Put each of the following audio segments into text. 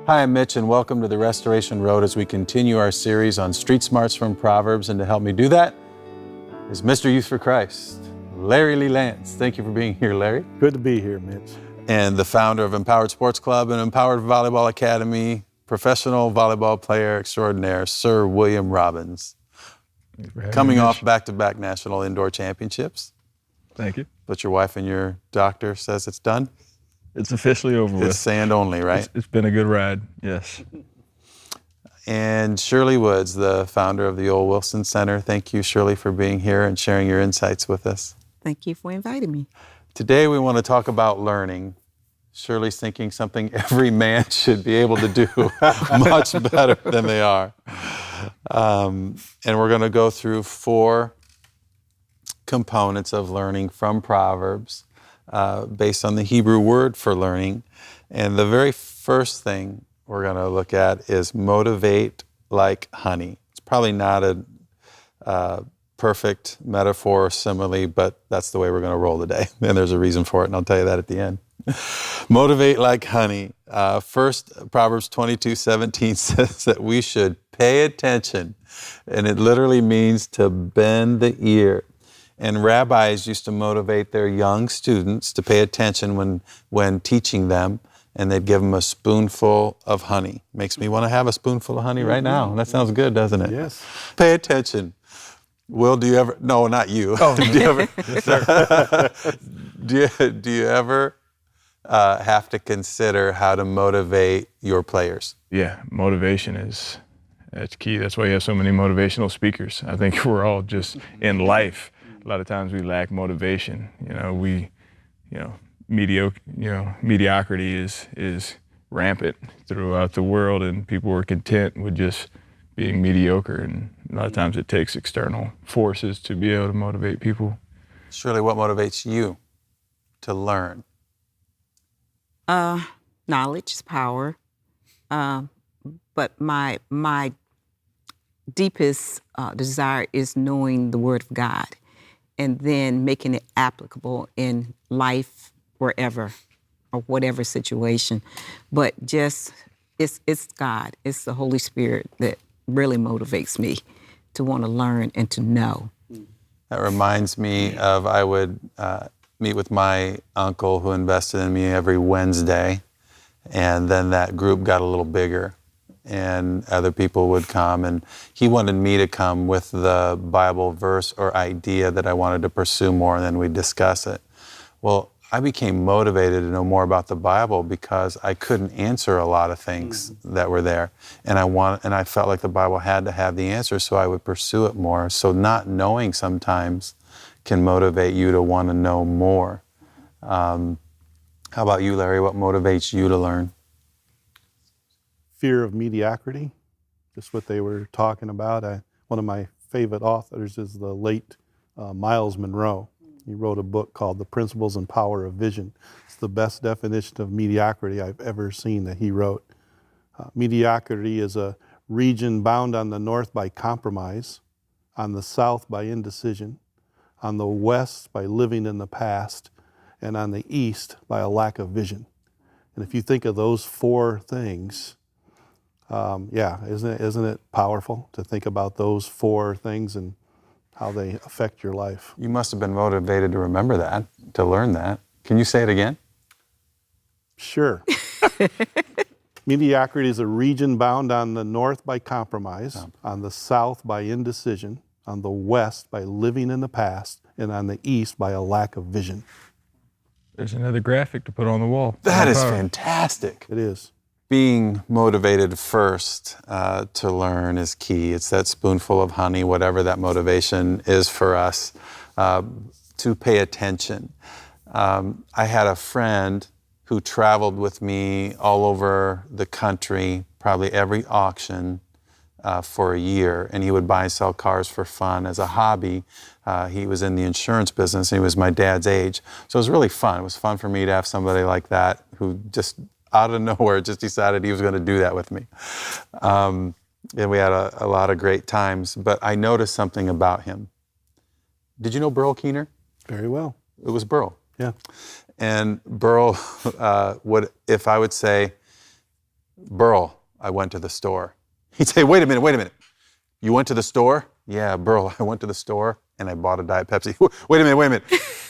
Hi, I'm Mitch, and welcome to the Restoration Road as we continue our series on street smarts from Proverbs. And to help me do that is Mr. Youth for Christ, Larry Lee Lance. Thank you for being here, Larry. Good to be here, Mitch. And the founder of Empowered Sports Club and Empowered Volleyball Academy, professional volleyball player extraordinaire, Sir William Robbins. Coming off back-to-back national indoor championships. Thank you. But your wife and your doctor says it's done? It's officially over with. It's sand only, right? It's been a good ride, yes. And Shirley Woods, the founder of the Old Wilson Center. Thank you, Shirley, for being here and sharing your insights with us. Thank you for inviting me. Today we want to talk about learning. Shirley's thinking something every man should be able to do much better than they are. And we're going to go through 4 components of learning from Proverbs based on the Hebrew word for learning. And the very first thing we're going to look at is motivate like honey. It's probably not a perfect metaphor or simile, but that's the way we're going to roll today. And there's a reason for it, and I'll tell you that at the end. Motivate like honey. First, Proverbs 22:17 says that we should pay attention, and it literally means to bend the ear. And rabbis used to motivate their young students to pay attention when teaching them, and they'd give them a spoonful of honey. Makes me want to have a spoonful of honey right now. That sounds good, doesn't it? Yes. Pay attention. Will, do you ever? No, not you. Oh, do you ever? Yes, sir. Do you ever have to consider how to motivate your players? Yeah, motivation that's key. That's why you have so many motivational speakers. I think we're all just in life. A lot of times we lack motivation. Mediocrity is rampant throughout the world, and people are content with just being mediocre. And a lot of times it takes external forces to be able to motivate people. Shirley, what motivates you to learn? Knowledge is power, but my deepest desire is knowing the Word of God and then making it applicable in life wherever or whatever situation. But just, it's God, it's the Holy Spirit that really motivates me to want to learn and to know. That reminds me of I would meet with my uncle who invested in me every Wednesday, and then that group got a little bigger and other people would come, and he wanted me to come with the Bible verse or idea that I wanted to pursue more, and then we'd discuss it. Well, I became motivated to know more about the Bible because I couldn't answer a lot of things that were there, and I felt like the Bible had to have the answer, so I would pursue it more. So not knowing sometimes can motivate you to want to know more. How about you, Larry? What motivates you to learn? Fear of mediocrity, just what they were talking about. One of my favorite authors is the late Miles Monroe. He wrote a book called The Principles and Power of Vision. It's the best definition of mediocrity I've ever seen that he wrote. Mediocrity is a region bound on the north by compromise, on the south by indecision, on the west by living in the past, and on the east by a lack of vision. And if you think of those 4 things, isn't it powerful to think about those 4 things and how they affect your life? You must have been motivated to remember that, to learn that. Can you say it again? Sure. Mediocrity is a region bound on the north by compromise, on the south by indecision, on the west by living in the past, and on the east by a lack of vision. There's another graphic to put on the wall. That is fantastic. It is. Being motivated first to learn is key. It's that spoonful of honey, whatever that motivation is for us, to pay attention. I had a friend who traveled with me all over the country, probably every auction for a year, and he would buy and sell cars for fun as a hobby. He was in the insurance business, and he was my dad's age. So it was really fun. It was fun for me to have somebody like that who just out of nowhere just decided he was going to do that with me. And we had a lot of great times, but I noticed something about him. Did you know Burl Keener? Very well. It was Burl. Yeah. And Burl if I would say, Burl, I went to the store. He'd say, wait a minute. You went to the store? Yeah, Burl, I went to the store and I bought a Diet Pepsi. Wait a minute.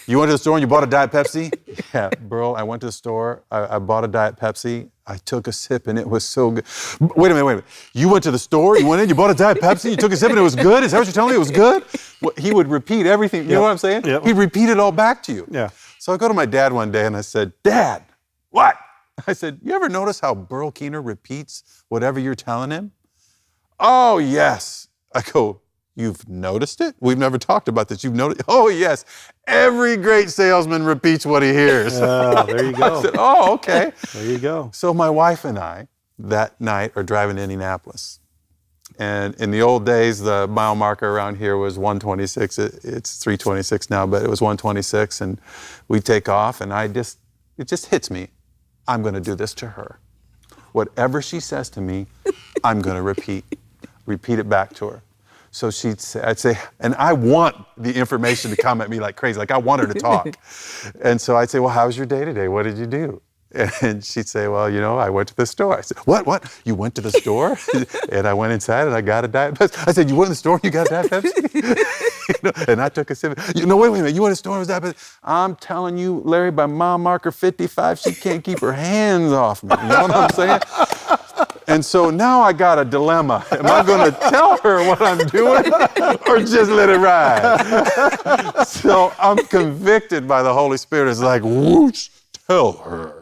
You went to the store and you bought a Diet Pepsi? Yeah, Burl, I went to the store, I bought a Diet Pepsi. I took a sip and it was so good. Wait a minute. You went to the store, you went in, you bought a Diet Pepsi, you took a sip and it was good? Is that what you're telling me? It was good? Well, he would repeat everything. You know what I'm saying? Yep. He'd repeat it all back to you. Yeah. So I go to my dad one day and I said, Dad, what? I said, you ever notice how Burl Keener repeats whatever you're telling him? Oh, yes. I go, you've noticed it? We've never talked about this. You've noticed? Oh, yes. Every great salesman repeats what he hears. There you go. I said, oh, okay. There you go. So my wife and I that night are driving to Indianapolis. And in the old days, the mile marker around here was 126. It's 326 now, but it was 126. And we take off and it just hits me. I'm going to do this to her. Whatever she says to me, I'm going to repeat it back to her. So I'd say, and I want the information to come at me like crazy, like I want her to talk. And so I'd say, well, how was your day today? What did you do? And she'd say, well, I went to the store. I said, what? You went to the store? And I went inside and I got a Diet Pepsi. I said, you went to the store and you got a Diet Pepsi? And I took a sip. Wait a minute, you went to the store and was Diet Pepsi? I'm telling you, Larry, by mile marker 55, she can't keep her hands off me. You know what I'm saying? And so now I got a dilemma. Am I going to tell her what I'm doing or just let it ride? So I'm convicted by the Holy Spirit. It's like, whoosh, tell her.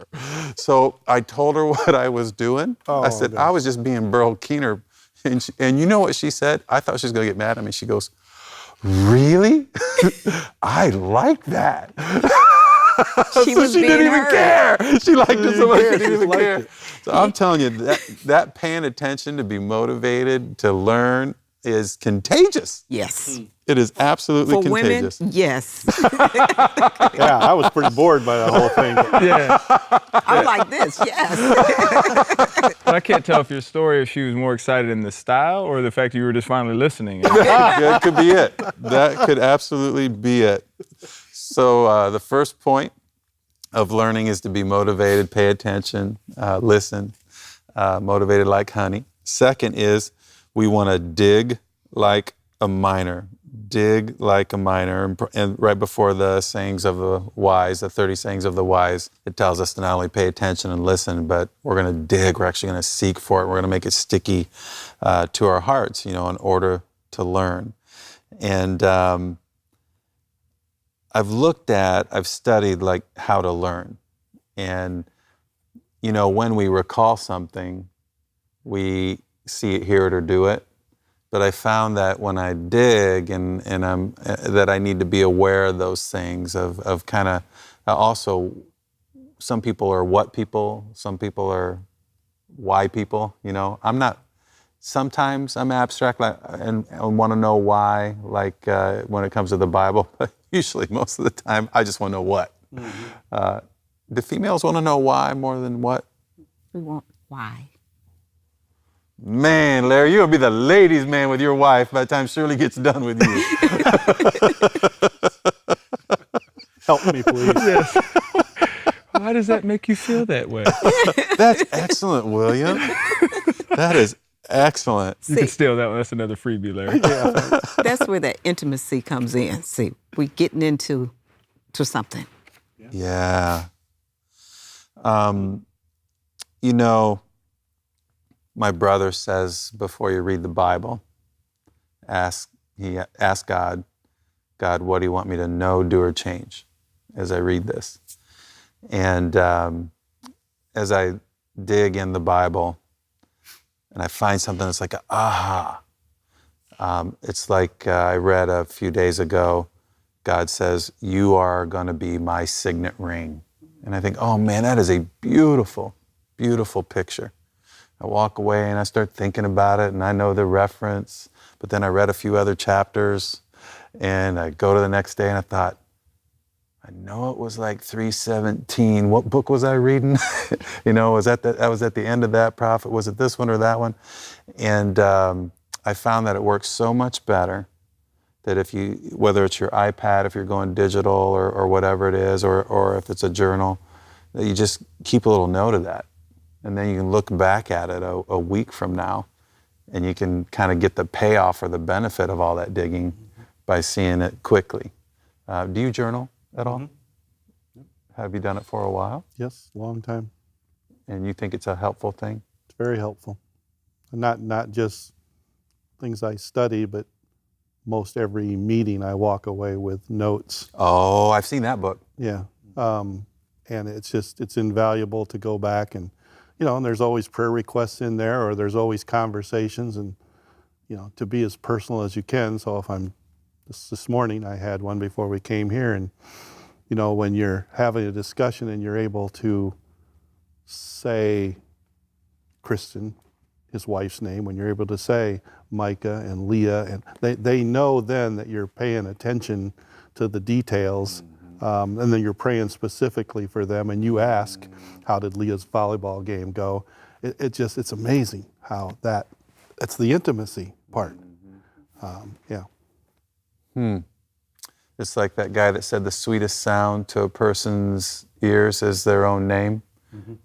So I told her what I was doing. I said, I was just being Burl Keener. And you know what she said? I thought she was going to get mad at me. She goes, really? I like that. She was being didn't even heard. care. She liked it so much she didn't even liked care. it. So I'm telling you, that paying attention to be motivated, to learn is contagious. Yes. It is absolutely For contagious. women, yes. Yeah, I was pretty bored by the whole thing. Yeah. I'm like this, yes. But I can't tell if your story, if she was more excited in the style or the fact that you were just finally listening. That could be it. That could absolutely be it. So the first point of learning is to be motivated, pay attention, listen, motivated like honey. Second is we want to dig like a miner. Dig like a miner. And right before the sayings of the wise, the 30 sayings of the wise, it tells us to not only pay attention and listen, but we're going to dig. We're actually going to seek for it. We're going to make it sticky to our hearts, in order to learn. And I've studied like how to learn. And, when we recall something, we see it, hear it, or do it. But I found that when I dig that I need to be aware of those things of kind of also, some people are what people, some people are why people, sometimes I'm abstract and want to know why, like when it comes to the Bible, but usually most of the time I just want to know what. Mm-hmm. Do females want to know why more than what? We want why. Man, Larry, you're going to be the ladies' man with your wife by the time Shirley gets done with you. Help me, please. Yes. Why does that make you feel that way? That's excellent, William. That is excellent. You can steal that one. That's another freebie, Larry. Yeah. That's where that intimacy comes in. See, we're getting into something. Yeah. My brother says before you read the Bible, ask God, what do you want me to know, do, or change as I read this? And as I dig in the Bible and I find something that's like, it's like I read a few days ago, God says, you are going to be my signet ring. And I think, oh man, that is a beautiful, beautiful picture. I walk away and I start thinking about it and I know the reference, but then I read a few other chapters and I go to the next day and I thought, I know it was like 3:17. What book was I reading? Was that I was at the end of that prophet? Was it this one or that one? And I found that it works so much better that whether it's your iPad, if you're going digital or whatever it is, or if it's a journal, that you just keep a little note of that. And then you can look back at it a week from now, and you can kind of get the payoff or the benefit of all that digging by seeing it quickly. Do you journal at all? Have you done it for a while? Yes, long time. And you think it's a helpful thing? It's very helpful. Not just things I study, but most every meeting I walk away with notes. Oh, I've seen that book. Yeah. And it's invaluable to go back and, and there's always prayer requests in there, or there's always conversations, and, to be as personal as you can. So if this morning I had one before we came here, and, when you're having a discussion and you're able to say Kristen, his wife's name, when you're able to say Micah and Leah, and they know then that you're paying attention to the details, and then you're praying specifically for them, and you ask, how did Leah's volleyball game go? It's amazing how that's the intimacy part. Yeah. It's like that guy that said the sweetest sound to a person's ears is their own name,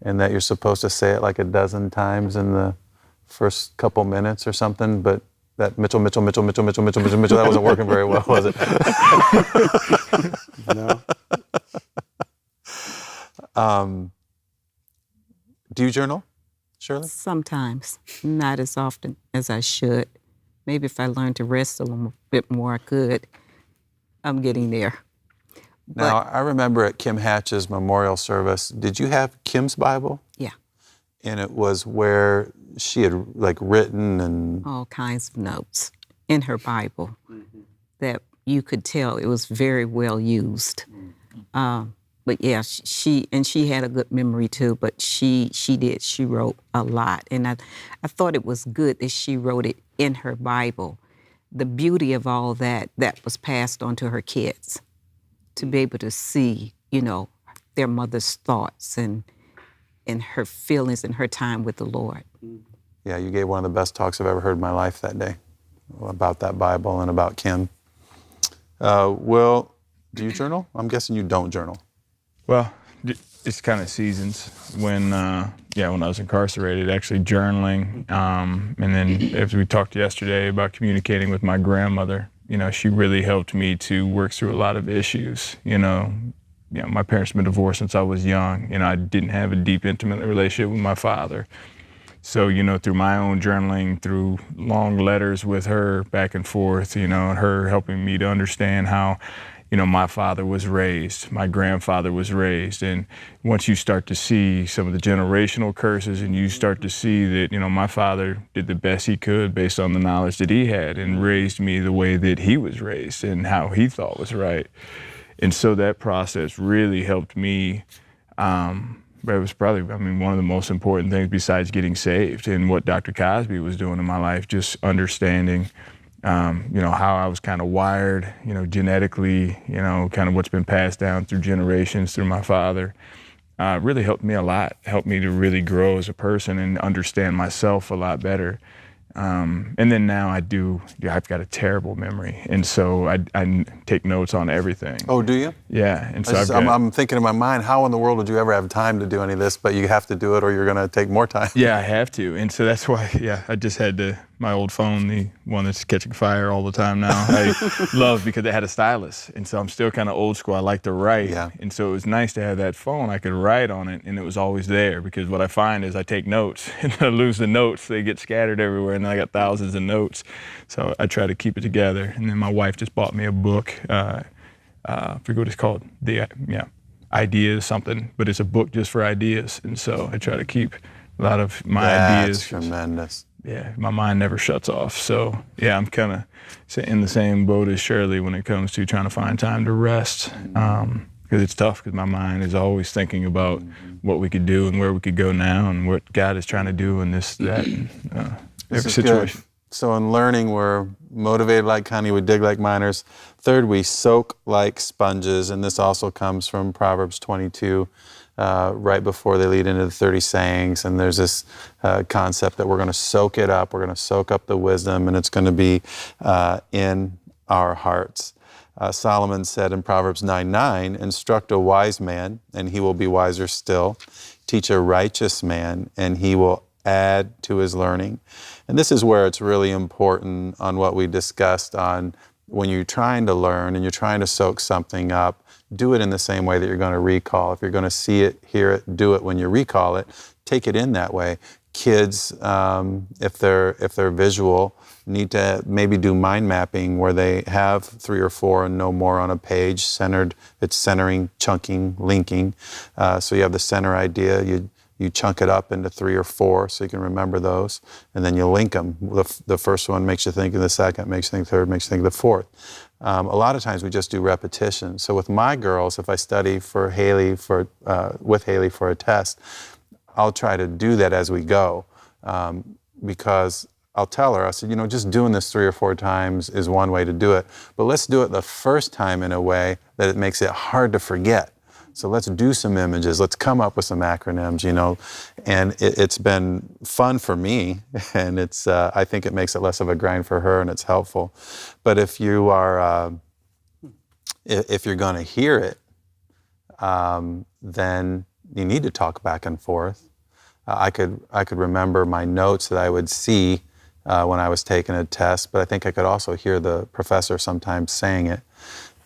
and that you're supposed to say it like a dozen times in the first couple minutes or something, but that Mitchell, that wasn't working very well, was it? No. Do you journal, Shirley? Sometimes, not as often as I should. Maybe if I learned to rest a little bit more, I could. I'm getting there. Now, I remember at Kim Hatch's memorial service, did you have Kim's Bible? Yeah. And it was where she had written and... all kinds of notes in her Bible that you could tell it was very well used. But yeah, she had a good memory too, but she wrote a lot. And I thought it was good that she wrote it in her Bible. The beauty of all that was passed on to her kids, to be able to see, their mother's thoughts and her feelings and her time with the Lord. Yeah, you gave one of the best talks I've ever heard in my life that day about that Bible and about Kim. Will, do you journal? I'm guessing you don't journal. Well, it's kind of seasons. When I was incarcerated, actually journaling, and then as we talked yesterday about communicating with my grandmother, she really helped me to work through a lot of issues. My parents have been divorced since I was young, I didn't have a deep, intimate relationship with my father. So, through my own journaling, through long letters with her back and forth, and her helping me to understand how, my father was raised, my grandfather was raised. And once you start to see some of the generational curses, and you start to see that, my father did the best he could based on the knowledge that he had and raised me the way that he was raised and how he thought was right. And so that process really helped me. But it was probably, one of the most important things besides getting saved and what Dr. Cosby was doing in my life, just understanding, how I was kind of wired, genetically, kind of what's been passed down through generations through my father, really helped me a lot, helped me to really grow as a person and understand myself a lot better. And then now I've got a terrible memory. And so I take notes on everything. Oh, do you? Yeah. And so I'm thinking in my mind, how in the world would you ever have time to do any of this? But you have to do it or you're going to take more time. Yeah, I have to. And so that's why, I just had my old phone, the one that's catching fire all the time now, I love because it had a stylus. And so I'm still kind of old school. I like to write. Yeah. And so it was nice to have that phone. I could write on it and it was always there, because what I find is I take notes and I lose the notes. They get scattered everywhere and I got thousands of notes. So I try to keep it together. And then my wife just bought me a book. I forget what it's called. Ideas something, but it's a book just for ideas. And so I try to keep a lot of my ideas. That's tremendous. Yeah, my mind never shuts off. So yeah, I'm kind of in the same boat as Shirley when it comes to trying to find time to rest. Because it's tough, because my mind is always thinking about what we could do and where we could go now and what God is trying to do in this, that, every situation. Good. So in learning, we're motivated like honey, we dig like miners. Third, we soak like sponges, and this also comes from Proverbs 22, right before they lead into the 30 sayings. And there's this concept that we're going to soak it up. We're going to soak up the wisdom, and it's going to be in our hearts. Solomon said in Proverbs 9:9, instruct a wise man, and he will be wiser still. Teach a righteous man, and he will add to his learning. And this is where it's really important on what we discussed on when you're trying to learn and you're trying to soak something up, do it in the same way that you're going to recall. If you're going to see it, hear it, do it when you recall it. Take it in that way. Kids, if they're visual, need to maybe do mind mapping where they have 3 or 4 and no more on a page, centered. It's centering, chunking, linking. So you have the center idea. You chunk it up into 3 or 4 so you can remember those, and then you link them. The first one makes you think of the second, makes you think third, makes you think of the fourth. A lot of times we just do repetition. So with my girls, if I study for Haley with Haley for a test, I'll try to do that as we go, because I'll tell her, I said, just doing this 3 or 4 times is one way to do it, but let's do it the first time in a way that it makes it hard to forget. So let's do some images, let's come up with some acronyms, and it's been fun for me, and I think it makes it less of a grind for her, and it's helpful. But if you are, if you're going to hear it, then you need to talk back and forth. I could remember my notes that I would see when I was taking a test, but I think I could also hear the professor sometimes saying it.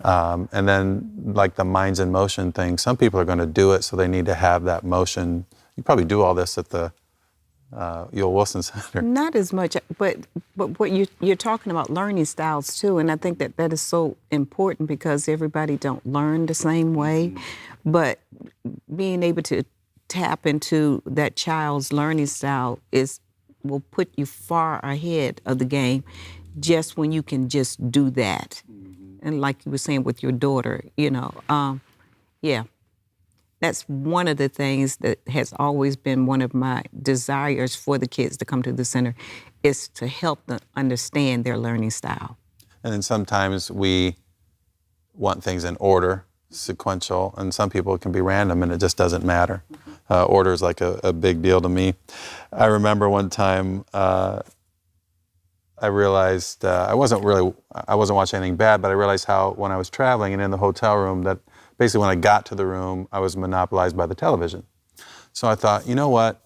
And then like the minds in motion thing, some people are going to do it, so they need to have that motion. You probably do all this at the Ewell Wilson Center. Not as much, but what you're talking about learning styles too, and I think that is so important because everybody don't learn the same way, but being able to tap into that child's learning style will put you far ahead of the game just when you can just do that. And like you were saying with your daughter, that's one of the things that has always been one of my desires for the kids to come to the center, is to help them understand their learning style. And then sometimes we want things in order, sequential, and some people it can be random and it just doesn't matter. Order is like a big deal to me. I remember one time I realized I wasn't watching anything bad, but I realized how when I was traveling and in the hotel room that basically when I got to the room, I was monopolized by the television. So I thought, you know what?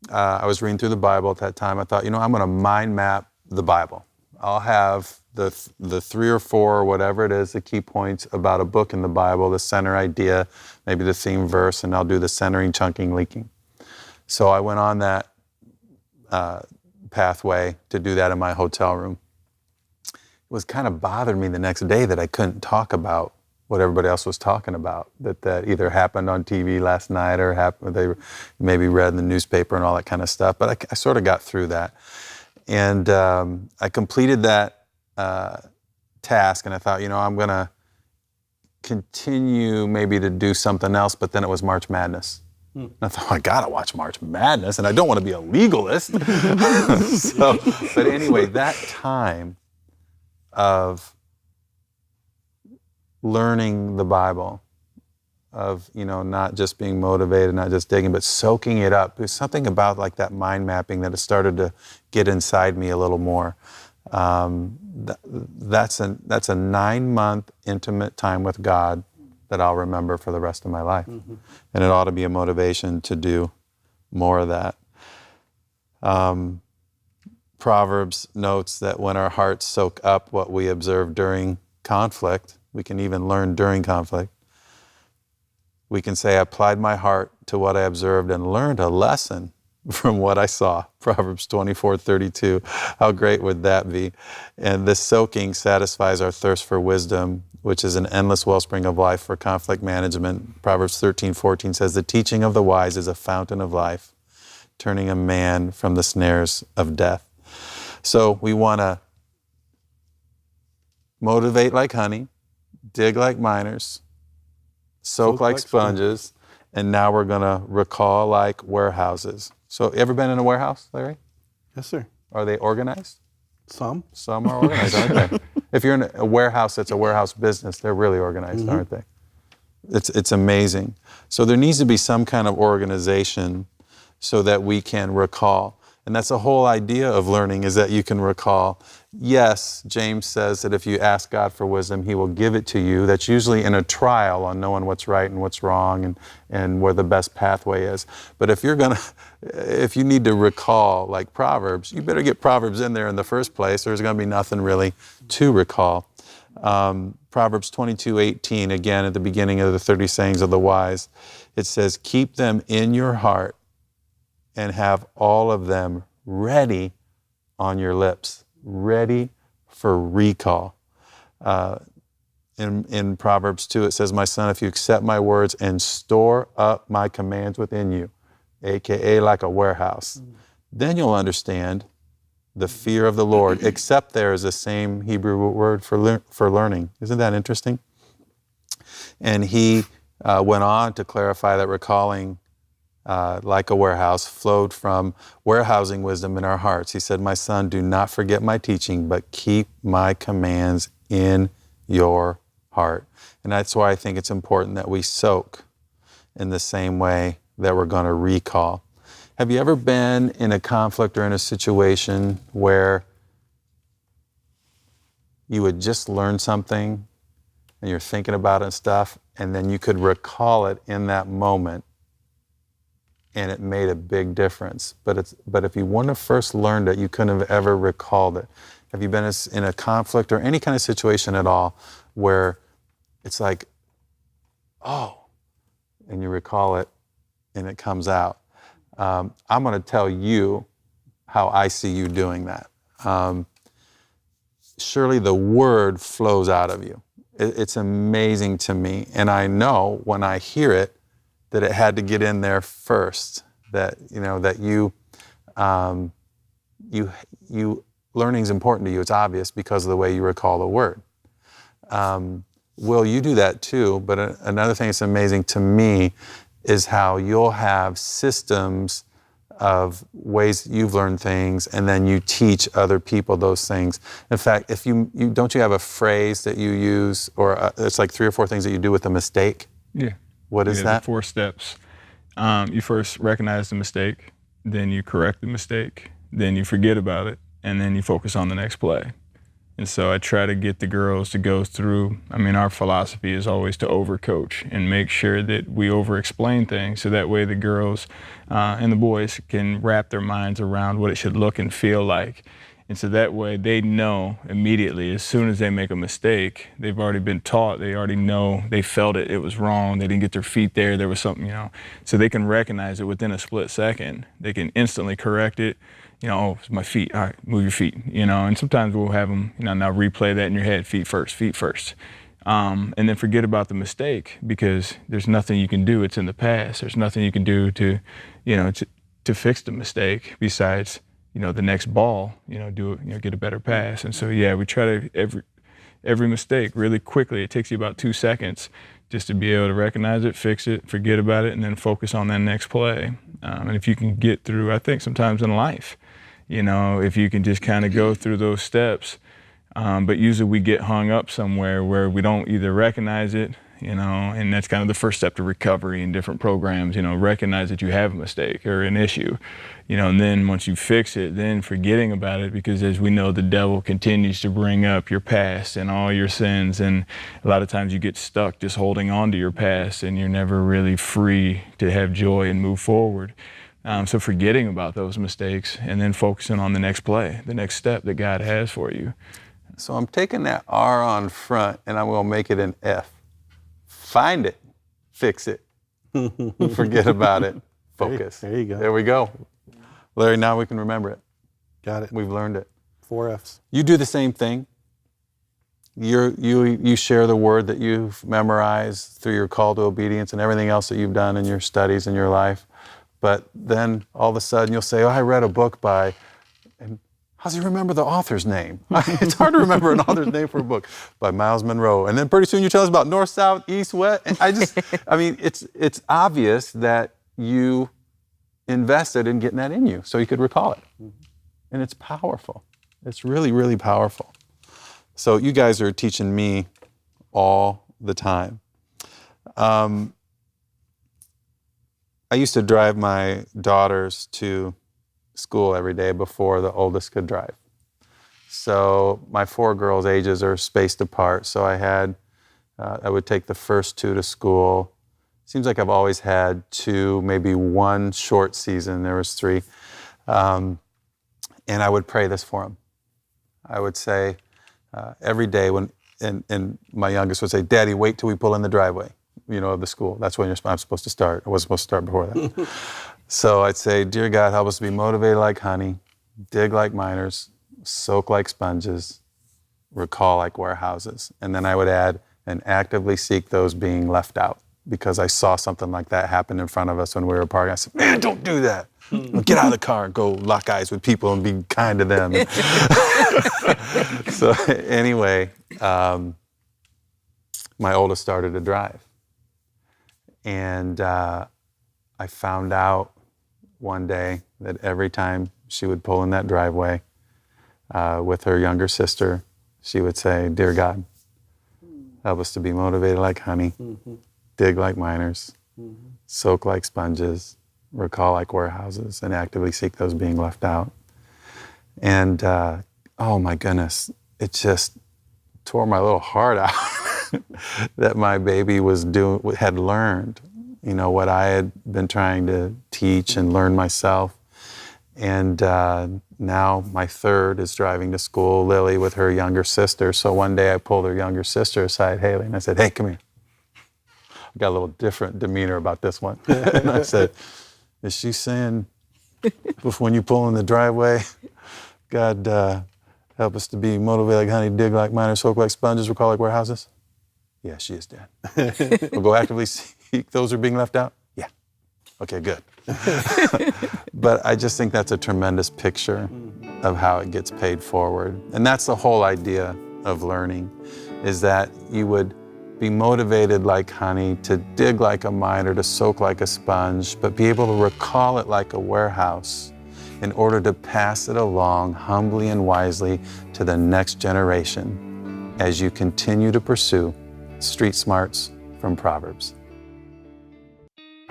I was reading through the Bible at that time. I thought, I'm going to mind map the Bible. I'll have the 3 or 4, whatever it is, the key points about a book in the Bible, the center idea, maybe the theme verse, and I'll do the centering, chunking, linking. So I went on that pathway to do that in my hotel room. It was kind of bothered me the next day that I couldn't talk about what everybody else was talking about, that either happened on TV last night or they maybe read in the newspaper and all that kind of stuff. But I sort of got through that. And I completed that task, and I thought, I'm going to continue maybe to do something else, but then it was March Madness. And I thought, I gotta watch March Madness, and I don't want to be a legalist. But anyway, that time of learning the Bible, of not just being motivated, not just digging, but soaking it up. There's something about like that mind mapping that has started to get inside me a little more. That's a 9-month intimate time with God that I'll remember for the rest of my life. Mm-hmm. And it ought to be a motivation to do more of that. Proverbs notes that when our hearts soak up what we observe during conflict, we can even learn during conflict. We can say, I applied my heart to what I observed and learned a lesson from what I saw. Proverbs 24:32. How great would that be? And this soaking satisfies our thirst for wisdom, which is an endless wellspring of life for conflict management. Proverbs 13:14 says, the teaching of the wise is a fountain of life, turning a man from the snares of death. So we want to motivate like honey, dig like miners, soak like sponges, and now we're going to recall like warehouses. So ever been in a warehouse, Larry? Yes, sir. Are they organized? Some. Some are organized, aren't they? If you're in a warehouse that's a warehouse business, they're really organized, aren't they? It's amazing. So there needs to be some kind of organization so that we can recall. And that's the whole idea of learning, is that you can recall. Yes, James says that if you ask God for wisdom, he will give it to you. That's usually in a trial on knowing what's right and what's wrong and where the best pathway is. But if you need to recall like Proverbs, you better get Proverbs in there in the first place. There's going to be nothing really to recall. Proverbs 22:18, again, at the beginning of the 30 sayings of the wise, it says, keep them in your heart and have all of them ready on your lips, ready for recall. In Proverbs 2, it says, my son, if you accept my words and store up my commands within you, AKA like a warehouse, then you'll understand the fear of the Lord. Except there is the same Hebrew word for learning. Isn't that interesting? And he went on to clarify that recalling like a warehouse flowed from warehousing wisdom in our hearts. He said, my son, do not forget my teaching, but keep my commands in your heart. And that's why I think it's important that we soak in the same way that we're going to recall. Have you ever been in a conflict or in a situation where you had just learned something and you're thinking about it and stuff, and then you could recall it in that moment and it made a big difference? But if you wouldn't have first learned it, you couldn't have ever recalled it. Have you been in a conflict or any kind of situation at all where it's like, oh, and you recall it and it comes out? I'm going to tell you how I see you doing that. Surely the word flows out of you. It's amazing to me. And I know when I hear it, that it had to get in there first, that learning is important to you. It's obvious because of the way you recall the word. Will, you do that too, but another thing that's amazing to me is how you'll have systems of ways you've learned things, and then you teach other people those things. In fact, if you don't you have a phrase that you use, or it's like 3 or 4 things that you do with a mistake? Yeah. What is that? The 4 steps. You first recognize the mistake, then you correct the mistake, then you forget about it, and then you focus on the next play. And so I try to get the girls to go through, our philosophy is always to overcoach and make sure that we over-explain things, so that way the girls and the boys can wrap their minds around what it should look and feel like. And so that way they know immediately, as soon as they make a mistake, they've already been taught, they already know, they felt it, it was wrong, they didn't get their feet there was something, So they can recognize it within a split second. They can instantly correct it. Oh, it's my feet. All right, move your feet. And sometimes we'll have them, now replay that in your head, feet first. And then forget about the mistake, because there's nothing you can do. It's in the past. There's nothing you can do to fix the mistake besides, the next ball, get a better pass. And so, we try to, every mistake really quickly, it takes you about 2 seconds just to be able to recognize it, fix it, forget about it, and then focus on that next play. And if you can get through, I think sometimes in life, if you can just kind of go through those steps, but usually we get hung up somewhere where we don't either recognize it, and that's kind of the first step to recovery in different programs, recognize that you have a mistake or an issue, and then once you fix it, then forgetting about it, because as we know, the devil continues to bring up your past and all your sins, and a lot of times you get stuck just holding on to your past, and you're never really free to have joy and move forward. So forgetting about those mistakes and then focusing on the next play, the next step that God has for you. So I'm taking that R on front and I'm going to make it an F. Find it, fix it, forget about it, focus. There you go. There we go. Larry, now we can remember it. Got it. We've learned it. 4 F's. You do the same thing. You share the word that you've memorized through your call to obedience and everything else that you've done in your studies in your life. But then all of a sudden you'll say, I read a book by, and how's he remember the author's name? It's hard to remember an author's name for a book, by Miles Monroe. And then pretty soon you tell us about north, south, east, west. And it's obvious that you invested in getting that in you so you could recall it. And it's powerful. It's really, really powerful. So you guys are teaching me all the time. I used to drive my daughters to school every day before the oldest could drive. So my 4 girls' ages are spaced apart. So I would take the first 2 to school. Seems like I've always had 2, maybe 1 short season. There was 3. And I would pray this for them. I would say every day and my youngest would say, Daddy, wait till we pull in the driveway, of the school. That's when I'm supposed to start. I wasn't supposed to start before that. So I'd say, Dear God, help us to be motivated like honey, dig like miners, soak like sponges, recall like warehouses. And then I would add, and actively seek those being left out, because I saw something like that happen in front of us when we were parking. I said, man, don't do that. Get out of the car and go lock eyes with people and be kind to them. So anyway, my oldest started to drive. And I found out one day that every time she would pull in that driveway with her younger sister, she would say, Dear God, help us to be motivated like honey, dig like miners, soak like sponges, recall like warehouses, and actively seek those being left out. And oh my goodness, it just tore my little heart out that my baby had learned, what I had been trying to teach and learn myself. And now my 3rd is driving to school, Lily, with her younger sister. So one day I pulled her younger sister aside, Haley, and I said, hey, come here. I got a little different demeanor about this one. And I said, is she saying, when you pull in the driveway, God, help us to be motivated like honey, dig like miners, soak like sponges, recall like warehouses? Yeah, she is, Dad. We'll go actively seek those who are being left out? Yeah. Okay, good. But I just think that's a tremendous picture of how it gets paid forward. And that's the whole idea of learning, is that you would be motivated like honey, to dig like a miner, to soak like a sponge, but be able to recall it like a warehouse in order to pass it along humbly and wisely to the next generation as you continue to pursue street smarts from Proverbs.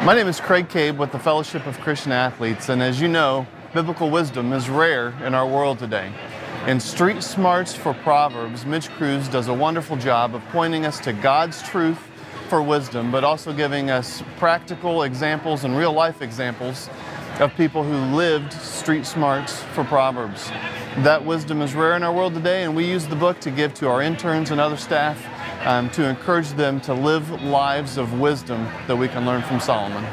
My name is Craig Cabe with the Fellowship of Christian Athletes, and as you know, biblical wisdom is rare in our world today. In Street Smarts for Proverbs, Mitch Kruse does a wonderful job of pointing us to God's truth for wisdom, but also giving us practical examples and real-life examples of people who lived street smarts for Proverbs. That wisdom is rare in our world today, and we use the book to give to our interns and other staff to encourage them to live lives of wisdom that we can learn from Solomon.